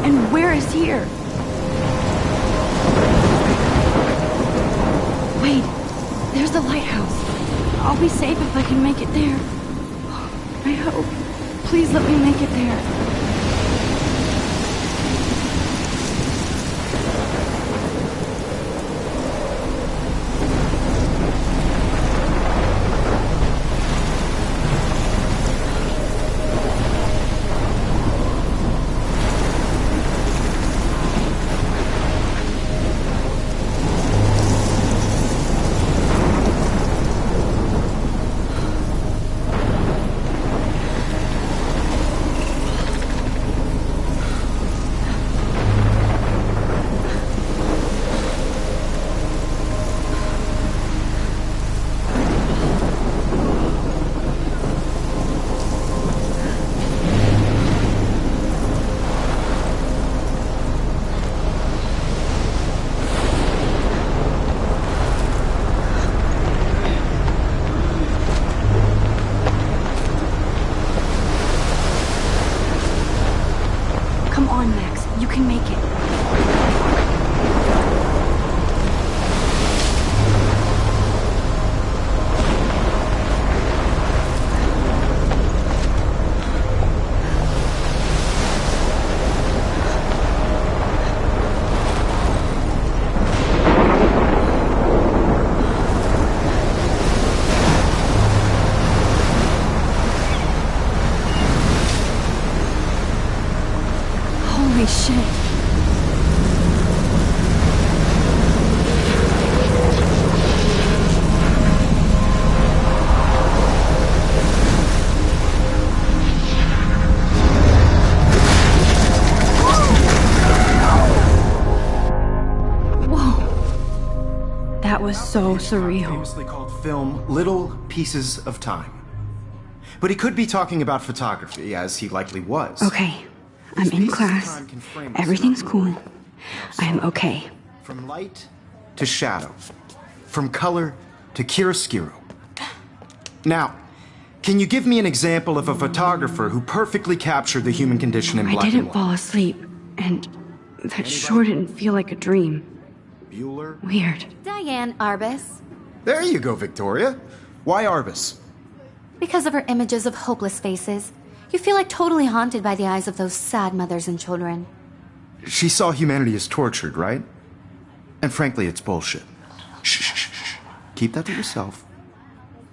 And where is here? Wait, there's the lighthouse. I'll be safe if I can make it there. I hope. Please let me make it there. That was so surreal. Famously called film Little Pieces of Time. But he could be talking about photography, as he likely was. Okay, I'm in class. Everything's cool. I'm okay. From light to shadow. From color to chiaroscuro. Now, can you give me an example of a photographer who perfectly captured the human condition in black and white? I didn't fall asleep, and that sure didn't feel like a dream. Bueller? Weird. Diane Arbus. There you go, Victoria. Why Arbus? Because of her images of hopeless faces. You feel like totally haunted by the eyes of those sad mothers and children. She saw humanity as tortured, right? And frankly, it's bullshit. Shh, shh, shh, shh. Keep that to yourself.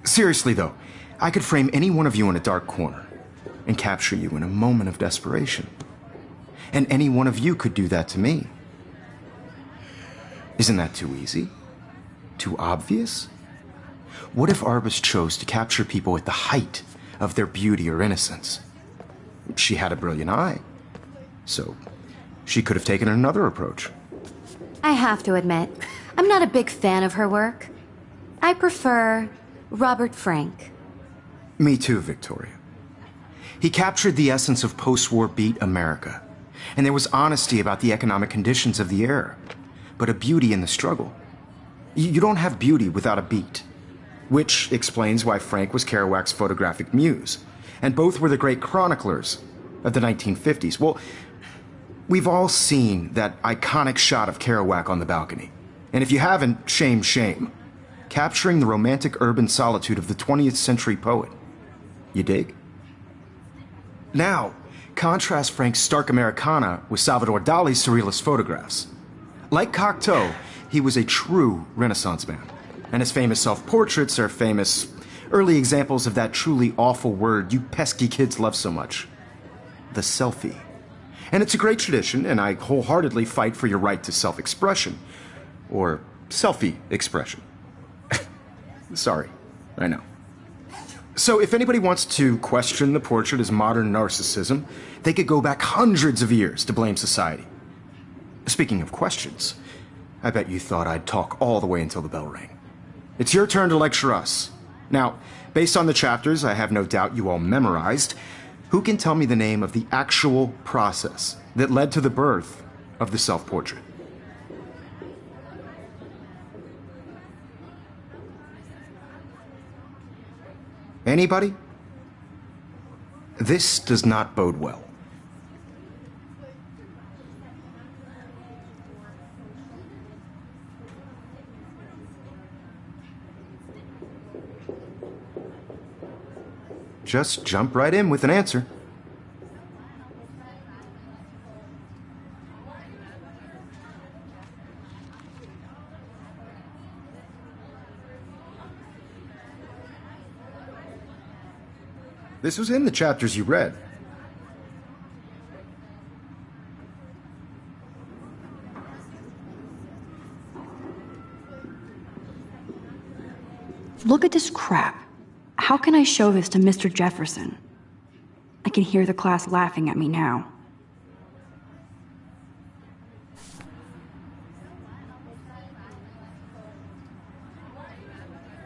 Seriously, though, I could frame any one of you in a dark corner and capture you in a moment of desperation. And any one of you could do that to me. Isn't that too easy? Too obvious? What if Arbus chose to capture people at the height of their beauty or innocence? She had a brilliant eye, so she could have taken another approach. I have to admit, I'm not a big fan of her work. I prefer Robert Frank. Me too, Victoria. He captured the essence of post-war beat America, and there was honesty about the economic conditions of the era, but a beauty in the struggle. You don't have beauty without a beat, which explains why Frank was Kerouac's photographic muse, and both were the great chroniclers of the 1950s. Well, we've all seen that iconic shot of Kerouac on the balcony, and if you haven't, shame, shame. Capturing the romantic urban solitude of the 20th century poet. You dig? Now, contrast Frank's stark Americana with Salvador Dali's surrealist photographs. Like Cocteau, he was a true Renaissance man, and his famous self-portraits are famous early examples of that truly awful word you pesky kids love so much. The selfie. And it's a great tradition, and I wholeheartedly fight for your right to self-expression. Or selfie expression. Sorry, I know. So if anybody wants to question the portrait as modern narcissism, they could go back hundreds of years to blame society. Speaking of questions, I bet you thought I'd talk all the way until the bell rang. It's your turn to lecture us. Now, based on the chapters I have no doubt you all memorized, who can tell me the name of the actual process that led to the birth of the self-portrait? Anybody? This does not bode well. just jump right in with an answer. This was in the chapters you read. Look at this crap. How can I show this to Mr. Jefferson? I can hear the class laughing at me now.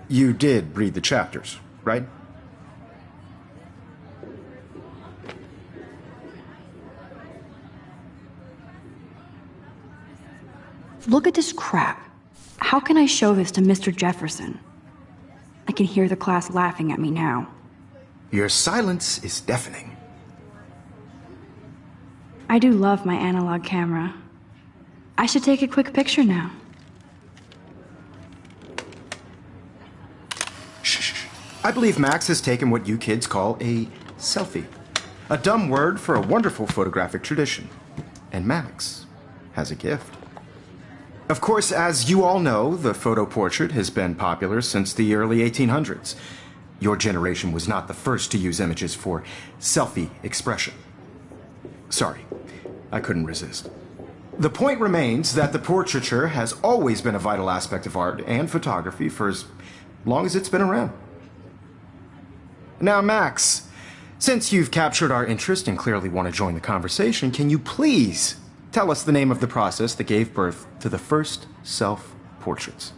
You did read the chapters, right? Look at this crap. How can I show this to Mr. Jefferson? I can hear the class laughing at me now. Your silence is deafening. I do love my analog camera. I should take a quick picture now. Shh. I believe Max has taken what you kids call a selfie. A dumb word for a wonderful photographic tradition. And Max has a gift. Of course, as you all know, the photo portrait has been popular since the early 1800s. Your generation was not the first to use images for selfie expression. Sorry, I couldn't resist. The point remains that the portraiture has always been a vital aspect of art and photography for as long as it's been around. Now, Max, since you've captured our interest and clearly want to join the conversation, can you please tell us the name of the process that gave birth to the first self-portraits?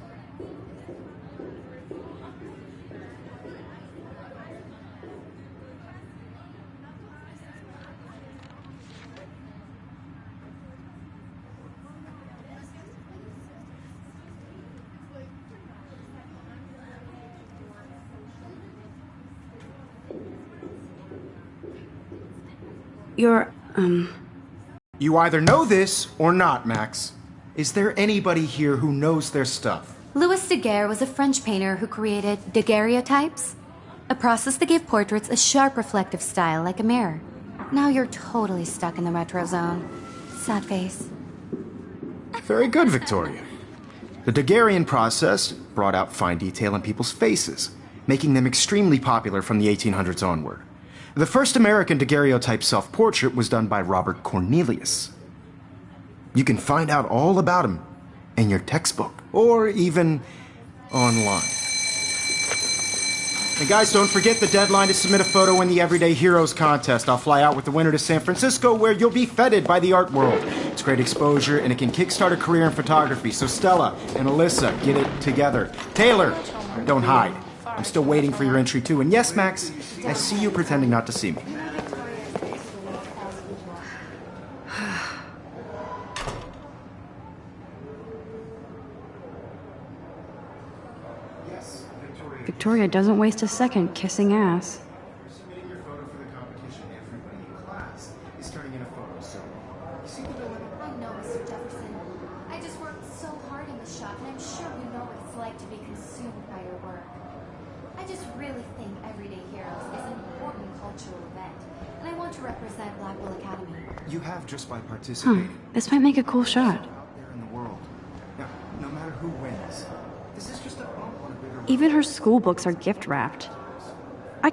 You either know this or not, Max. Is there anybody here who knows their stuff? Louis Daguerre was a French painter who created daguerreotypes, a process that gave portraits a sharp reflective style like a mirror. Now you're totally stuck in the retro zone. Sad face. Very good, Victoria. The Daguerrean process brought out fine detail in people's faces, making them extremely popular from the 1800s onward. The first American daguerreotype self-portrait was done by Robert Cornelius. You can find out all about him in your textbook, or even online. And guys, don't forget the deadline to submit a photo in the Everyday Heroes contest. I'll fly out with the winner to San Francisco, where you'll be feted by the art world. It's great exposure, and it can kickstart a career in photography. So Stella and Alyssa, get it together. Taylor, don't hide. I'm still waiting for your entry, too. And yes, Max, I see you pretending not to see me. Victoria doesn't waste a second kissing ass. Submitting your photo for the competition. Everybody in class is turning in a photo, so you see the dilemma? I know, Mr. Jefferson. I just worked so hard in the shop, and I'm sure you know what it's like to be consumed by your work. I just really think Everyday Heroes is an important cultural event, and I want to represent Blackwell Academy. You have just by participating. This might make a cool shot. Out there in the world. Now, no matter who wins, this is just a bump on a bigger. Even her school books are gift wrapped. I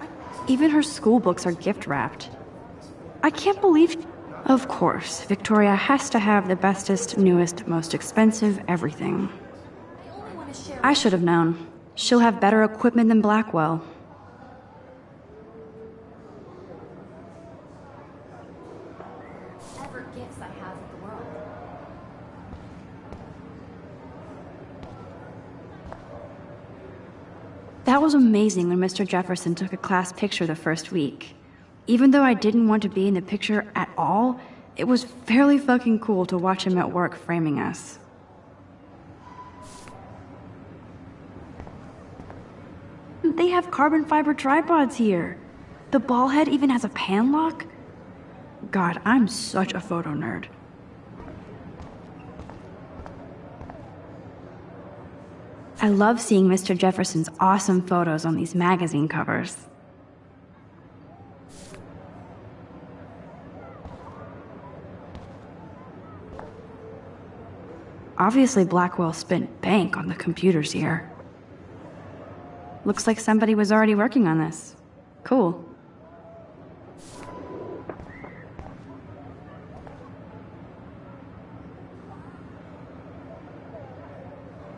can't believe. Of course, Victoria has to have the bestest, newest, most expensive everything. I should have known. She'll have better equipment than Blackwell. Ever gifts I have of the world. That was amazing when Mr. Jefferson took a class picture the first week. Even though I didn't want to be in the picture at all, it was fairly fucking cool to watch him at work framing us. They have carbon fiber tripods here. The ball head even has a pan lock. God, I'm such a photo nerd. I love seeing Mr. Jefferson's awesome photos on these magazine covers. Obviously, Blackwell spent bank on the computers here. Looks like somebody was already working on this. Cool.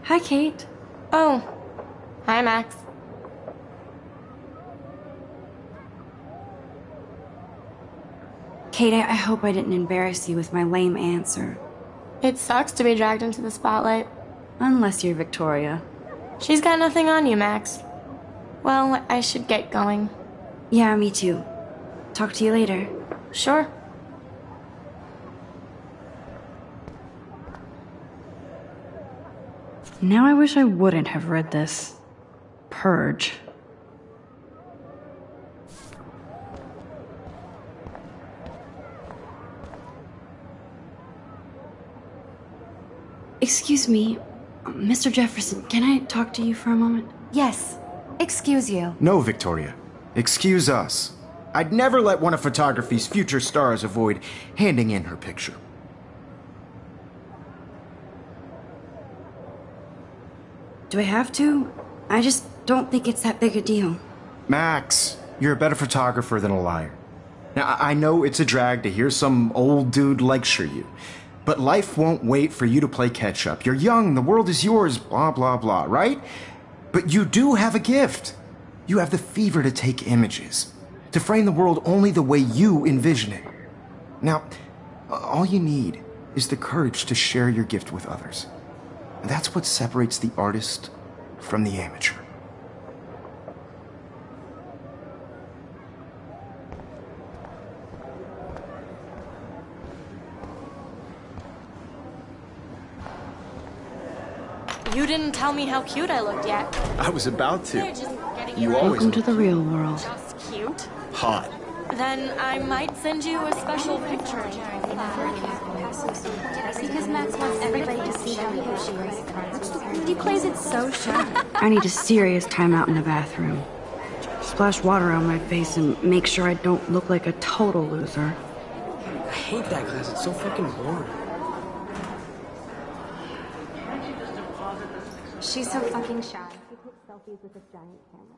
Hi, Kate. Oh. Hi, Max. Kate, I hope I didn't embarrass you with my lame answer. It sucks to be dragged into the spotlight. Unless you're Victoria. She's got nothing on you, Max. Well, I should get going. Yeah, me too. Talk to you later. Sure. Now I wish I wouldn't have read this. Purge. Excuse me, Mr. Jefferson, can I talk to you for a moment? Yes. Excuse you. No, Victoria. Excuse us. I'd never let one of photography's future stars avoid handing in her picture. Do I have to? I just don't think it's that big a deal. Max, you're a better photographer than a liar. Now, I know it's a drag to hear some old dude lecture you, but life won't wait for you to play catch-up. You're young, the world is yours, blah, blah, blah, right? But you do have a gift. You have the fever to take images, to frame the world only the way you envision it. Now, all you need is the courage to share your gift with others. That's what separates the artist from the amateur. You didn't tell me how cute I looked yet. I was about to. They're just getting You you always Welcome to the real world. just cute. hot. Then I might send you a special picture. Because Max wants everybody to see how cute she is. He plays it so shy. I need a serious timeout in the bathroom. Splash water on my face and make sure I don't look like a total loser. I hate that class. It's so fucking boring. She's so fucking shy. She takes selfies with a giant camera.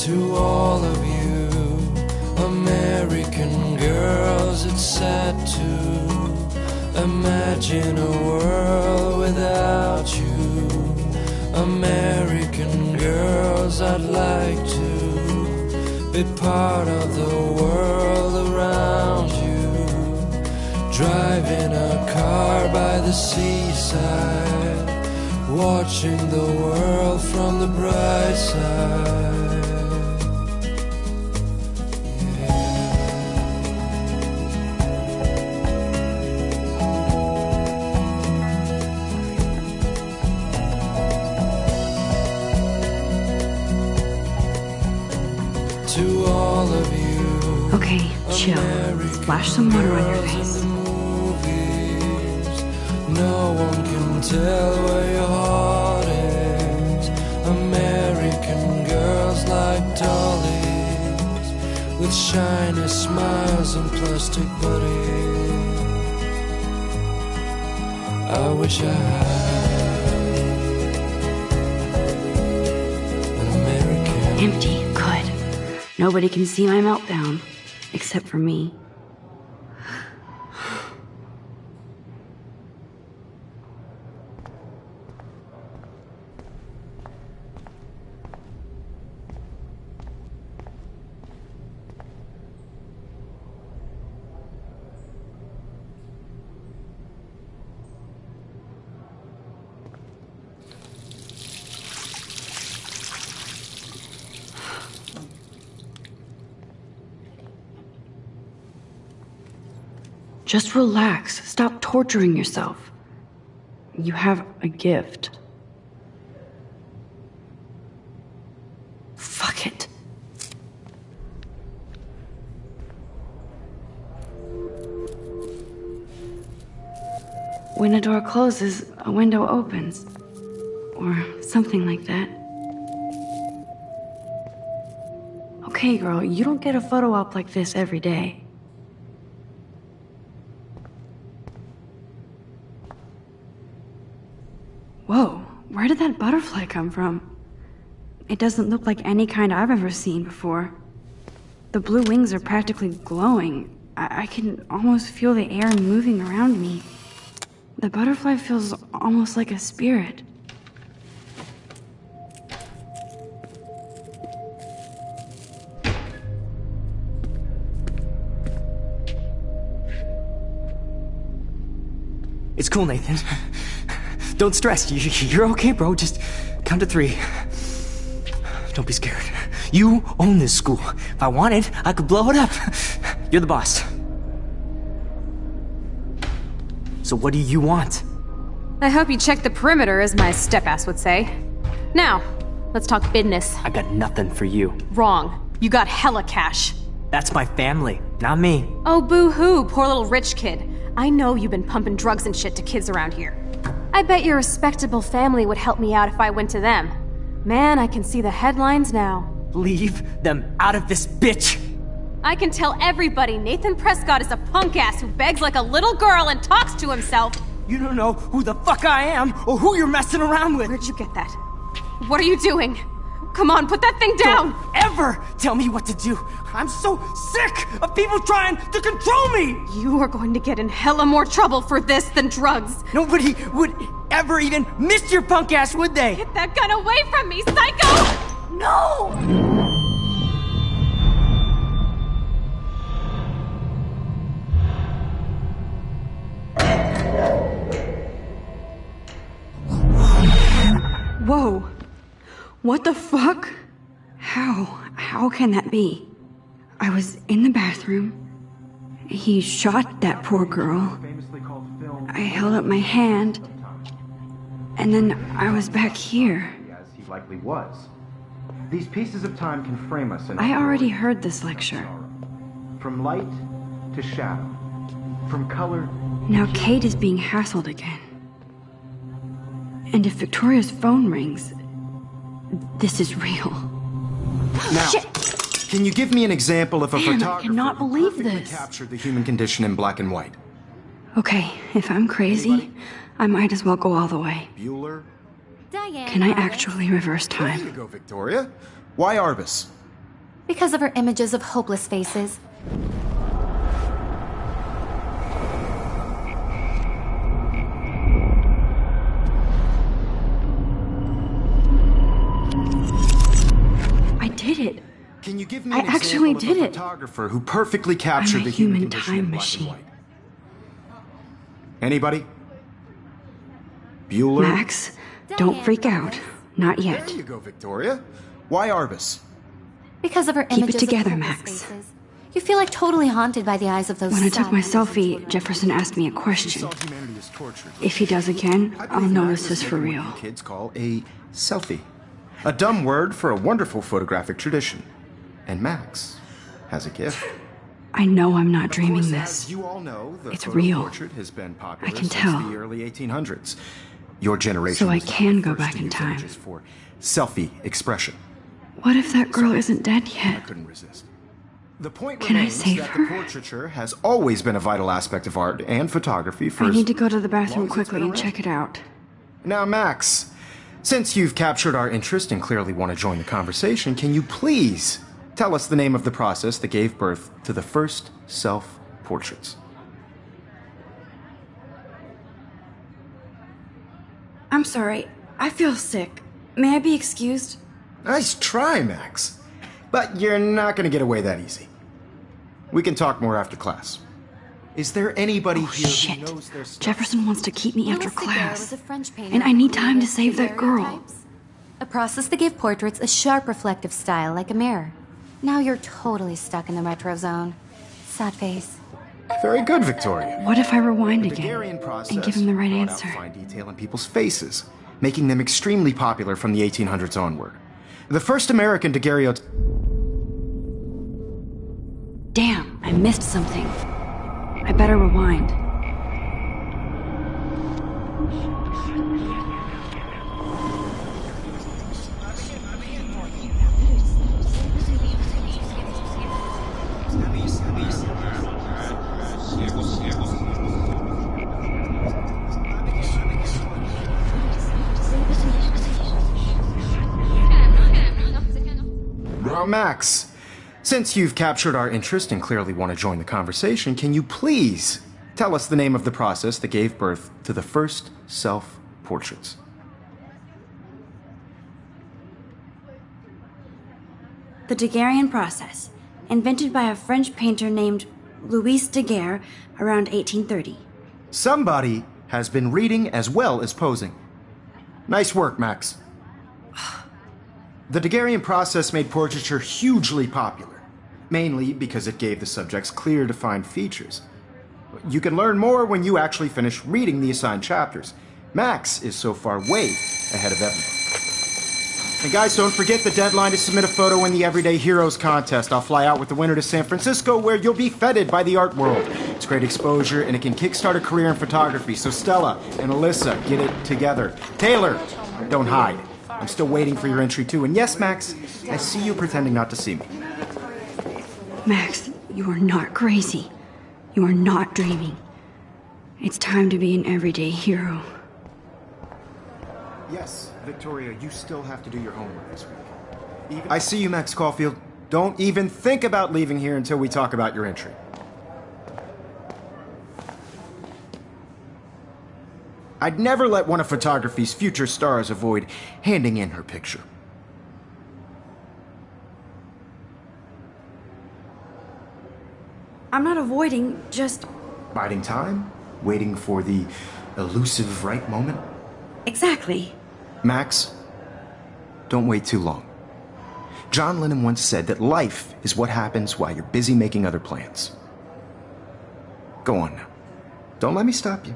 To all of you American girls, it's sad to imagine a world without you. American girls, I'd like to be part of the world around you. Driving a car by the seaside, watching the world from the bright side. To all of you, Okay, chill. Splash some water on your face. movies, no one can tell where your heart is. American girls like dollies, with shiny smiles and plastic bodies. I wish I had an American. Empty. Good. Nobody can see my meltdown. Except for me. Just relax. Stop torturing yourself. You have a gift. Fuck it. When a door closes, a window opens. Or something like that. Okay, girl, you don't get a photo op like this every day. Whoa, where did that butterfly come from? It doesn't look like any kind I've ever seen before. The blue wings are practically glowing. I can almost feel the air moving around me. The butterfly feels almost like a spirit. It's cool, Nathan. Don't stress. You're okay, bro. Just count to 3. Don't be scared. You own this school. If I wanted, I could blow it up. You're the boss. So what do you want? I hope you checked the perimeter, as my step-ass would say. Now, let's talk business. I got nothing for you. Wrong. You got hella cash. That's my family, not me. Oh, boo-hoo, poor little rich kid. I know you've been pumping drugs and shit to kids around here. I bet your respectable family would help me out if I went to them. Man, I can see the headlines now. Leave them out of this bitch! I can tell everybody Nathan Prescott is a punk ass who begs like a little girl and talks to himself. You don't know who the fuck I am or who you're messing around with. Where'd you get that? What are you doing? Come on, put that thing down! Don't ever tell me what to do! I'm so sick of people trying to control me! You are going to get in hella more trouble for this than drugs. Nobody would ever even miss your punk ass, would they? Get that gun away from me, psycho! No! Whoa. What the fuck? How can that be? I was in the bathroom. He shot that poor girl. I held up my hand. And then I was back here. As he likely was. These pieces of time can frame us in I already heard this lecture. From light to shadow. From color. Now Kate is being hassled again. And if Victoria's phone rings, this is real. Now, Shit. Can you give me an example of a Man, I photographer cannot who believe perfectly this. captured the human condition in black and white? Okay, if I'm crazy, I might as well go all the way. Bueller? Diane. Can I Arbus. actually reverse There you time? go, Victoria. Why Arbus? Because of her images of hopeless faces. I did it. Can you give me I an actually example did of a it. photographer who perfectly captured I'm a the human human condition time in black machine. and white? Anybody? Bueller? Max, don't freak out. Not yet. There you go, Victoria. Why Arbus? Because of her Keep it images together, of hopeless Max. faces. You feel like totally haunted by the eyes of those When I took my sad selfie, children. Jefferson asked me a question. Saw humanity as tortured. If he does again, I I'll believe know that this is for what real. you kids call a selfie. A dumb word for a wonderful photographic tradition. And Max has a gift. I know I'm not Of dreaming course, this. As you all know, the It's photo real. portrait has been popular I can since tell. the early 1800s. Your generation So I was not can the go first back to in use time. images for selfie expression. What if that girl isn't dead I yet? couldn't resist. The point Can I remains save that her? the portraiture has always been a vital aspect of art and photography for I as need to go to the long bathroom as it's quickly been and around. check it out. Now, Max, since you've captured our interest and clearly want to join the conversation, can you please tell us the name of the process that gave birth to the first self-portraits? I'm sorry. I feel sick. May I be excused? Nice try, Max. But you're not going to get away that easy. We can talk more after class. Is there anybody here Shit. who knows their stuff? Jefferson wants to keep me Louis after Siga class. was a French painter And I need who time to created save that girl. daguerreotypes. A process that gave portraits a sharp reflective style like a mirror. Now you're totally stuck in the retro zone. Sad face. Very good, Victoria. What if I rewind The again Daguerrean process and give him the right brought out answer? fine detail in people's faces, making them extremely popular from the 1800s onward. The first American daguerreotype... Damn, I missed something. I better rewind. Now, Max, since you've captured our interest and clearly want to join the conversation, can you please tell us the name of the process that gave birth to the first self-portraits? The Daguerrean process, invented by a French painter named Louis Daguerre around 1830. Somebody has been reading as well as posing. Nice work, Max. The Daguerrean process made portraiture hugely popular, mainly because it gave the subjects clear, defined features. You can learn more when you actually finish reading the assigned chapters. Max is so far way ahead of everyone. And guys, don't forget the deadline to submit a photo in the Everyday Heroes contest. I'll fly out with the winner to San Francisco, where you'll be feted by the art world. It's great exposure, and it can kickstart a career in photography. So Stella and Alyssa, get it together. Taylor, don't hide. I'm still waiting for your entry, too. And yes, Max, I see you pretending not to see me. Max, you are not crazy. You are not dreaming. It's time to be an everyday hero. Yes, Victoria, you still have to do your homework this week. I see you, Max Caulfield. Don't even think about leaving here until we talk about your entry. I'd never let one of photography's future stars avoid handing in her picture. I'm not avoiding, just... Biding time? Waiting for the elusive right moment? Exactly. Max, don't wait too long. John Lennon once said that life is what happens while you're busy making other plans. Go on now. Don't let me stop you.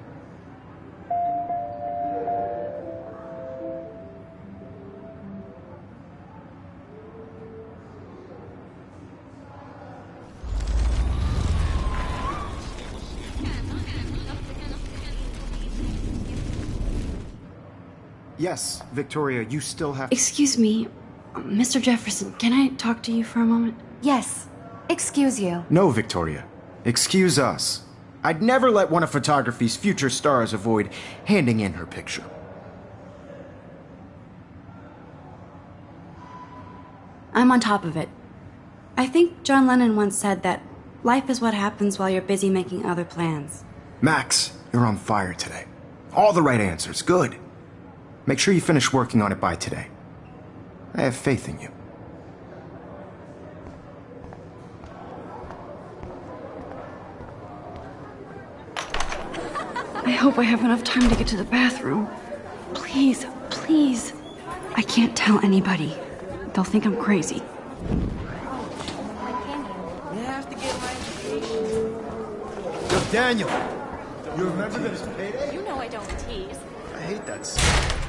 Yes, Victoria, you still have... Excuse me, Mr. Jefferson, can I talk to you for a moment? Yes. Excuse you. No, Victoria. Excuse us. I'd never let one of photography's future stars avoid handing in her picture. I'm on top of it. I think John Lennon once said that life is what happens while you're busy making other plans. Max, you're on fire today. All the right answers. Good. Make sure you finish working on it by today. I have faith in you. I hope I have enough time to get to the bathroom. Please, please. I can't tell anybody. They'll think I'm crazy. Yo, Daniel! You remember that it's payday? You know I don't tease. I hate that stuff.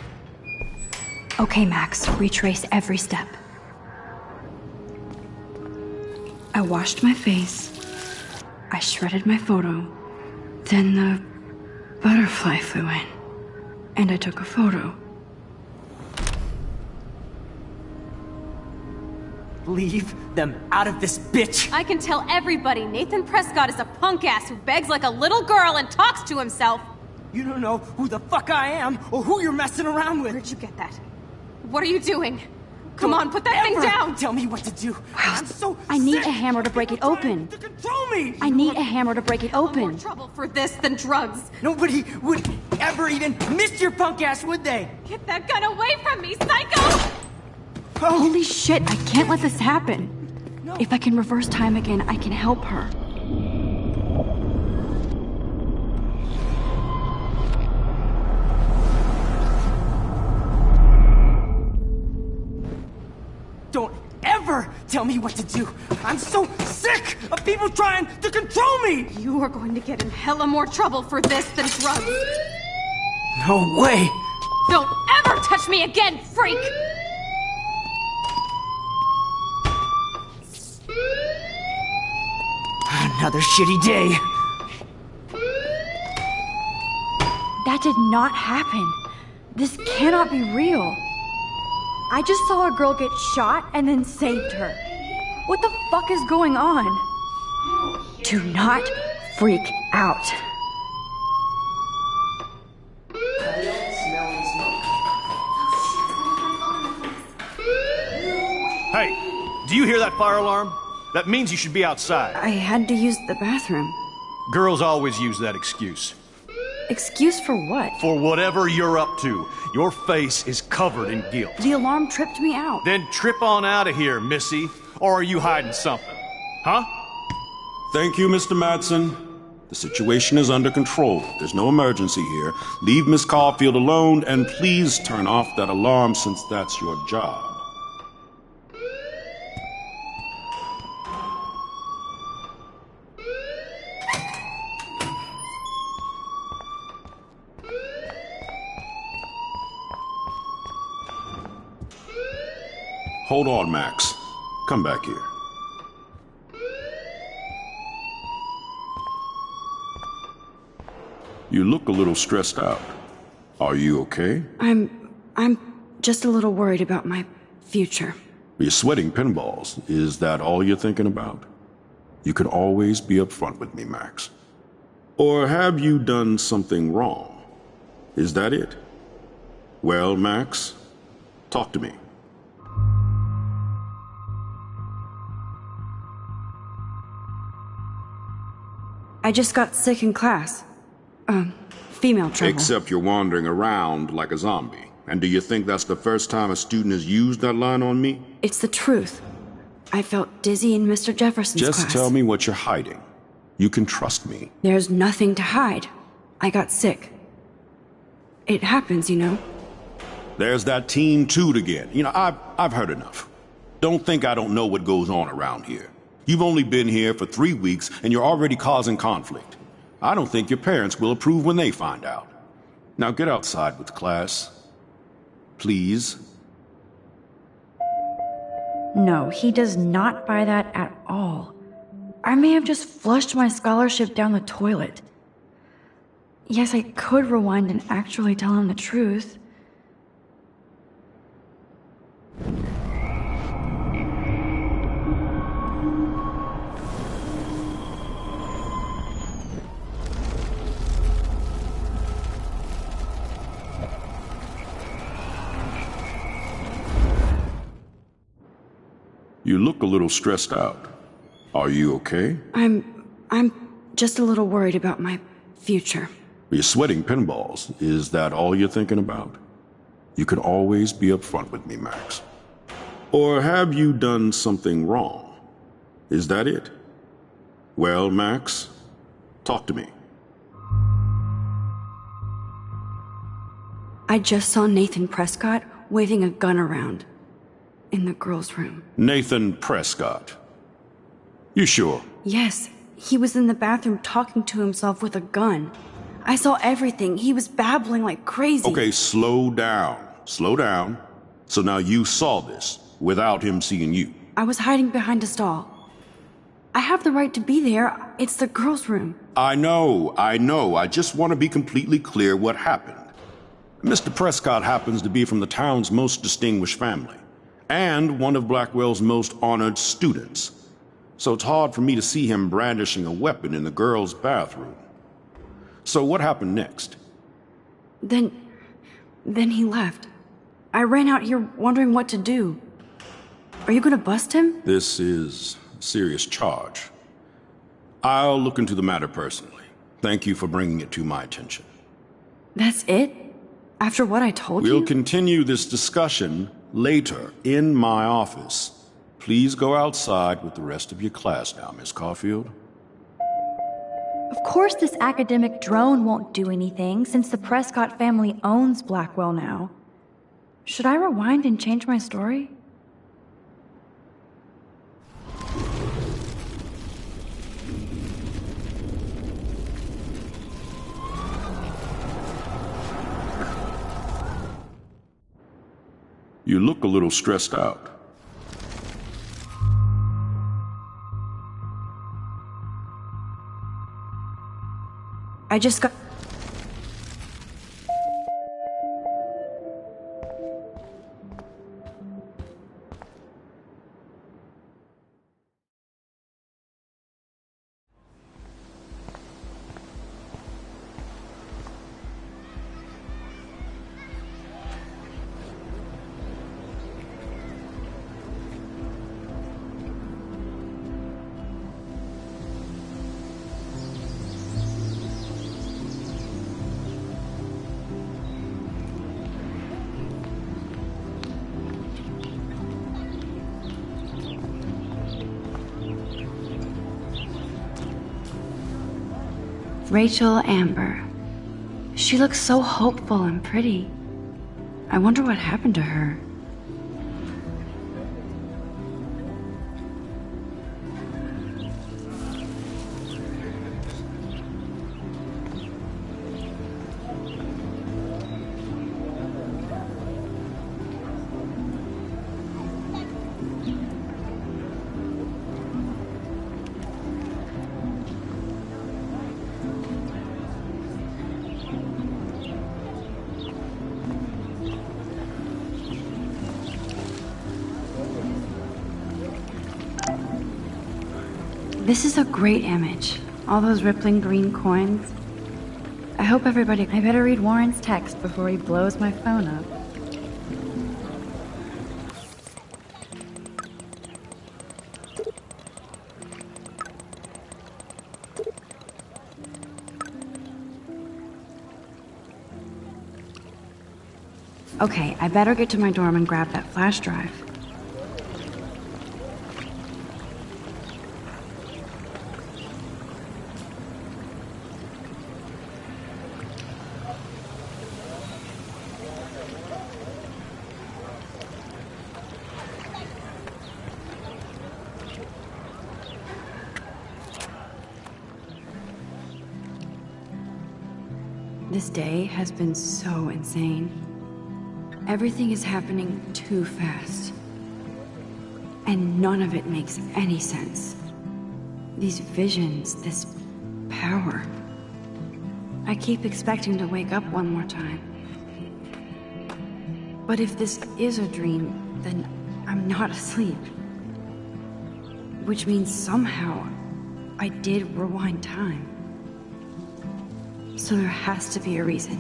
Okay, Max, retrace every step. I washed my face. I shredded my photo. Then the butterfly flew in. And I took a photo. Leave them out of this bitch! I can tell everybody Nathan Prescott is a punk ass who begs like a little girl and talks to himself. You don't know who the fuck I am or who you're messing around with. Where'd you get that? What are you doing? Come on, put that thing down! Tell me what to do. I'm so I need sick. a hammer to break it open. To control me. I need a hammer to break it More open. trouble for this than drugs. Nobody would ever even miss your punk ass, would they? Get that gun away from me, psycho! Holy shit, I can't let this happen. If I can reverse time again, I can help her. Don't ever tell me what to do. I'm so sick of people trying to control me! You are going to get in hella more trouble for this than drugs. No way! Don't ever touch me again, freak! Another shitty day. That did not happen. This cannot be real. I just saw a girl get shot and then saved her. What the fuck is going on? Do not freak out. Hey, do you hear that fire alarm? That means you should be outside. I had to use the bathroom. Girls always use that excuse. Excuse for what? For whatever you're up to. Your face is covered in guilt. The alarm tripped me out. Then trip on out of here, Missy. Or are you hiding something? Huh? Thank you, Mr. Madsen. The situation is under control. There's no emergency here. Leave Miss Caulfield alone, and please turn off that alarm since that's your job. Hold on, Max. Come back here. You look a little stressed out. Are you okay? I'm just a little worried about my future. You're sweating pinballs. Is that all you're thinking about? You can always be upfront with me, Max. Or have you done something wrong? Is that it? Well, Max, talk to me. I just got sick in class. Female trouble. Except you're wandering around like a zombie. And do you think that's the first time a student has used that line on me? It's the truth. I felt dizzy in Mr. Jefferson's class. Just tell me what you're hiding. You can trust me. There's nothing to hide. I got sick. It happens, you know. There's that teen toot again. You know, I've heard enough. Don't think I don't know what goes on around here. You've only been here for 3 weeks, and you're already causing conflict. I don't think your parents will approve when they find out. Now get outside with class. Please. No, he does not buy that at all. I may have just flushed my scholarship down the toilet. Yes, I could rewind and actually tell him the truth. You look a little stressed out. Are you okay? I'm just a little worried about my future. You're sweating pinballs. Is that all you're thinking about? You can always be upfront with me, Max. Or have you done something wrong? Is that it? Well, Max, talk to me. I just saw Nathan Prescott waving a gun around in the girls' room. Nathan Prescott. You sure? Yes, he was in the bathroom talking to himself with a gun. I saw everything. He was babbling like crazy. Okay, slow down. Slow down. So now you saw this without him seeing you. I was hiding behind a stall. I have the right to be there. It's the girls' room. I know. I just want to be completely clear what happened. Mr. Prescott happens to be from the town's most distinguished family, and one of Blackwell's most honored students. So it's hard for me to see him brandishing a weapon in the girls' bathroom. So what happened next? Then he left. I ran out here wondering what to do. Are you gonna bust him? This is a serious charge. I'll look into the matter personally. Thank you for bringing it to my attention. That's it? After what I told you? We'll continue this discussion later in my office. Please go outside with the rest of your class now, Miss Caulfield. Of course this academic drone won't do anything since the Prescott family owns Blackwell now. Should I rewind and change my story? You look a little stressed out. I just got... Rachel Amber. She looks so hopeful and pretty. I wonder what happened to her. This is a great image. All those rippling green coins. I hope everybody... I better read Warren's text before he blows my phone up. Okay, I better get to my dorm and grab that flash drive. This day has been so insane. Everything is happening too fast. And none of it makes any sense. These visions, this power. I keep expecting to wake up one more time. But if this is a dream, then I'm not asleep. Which means somehow I did rewind time. So there has to be a reason.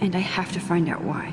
And I have to find out why.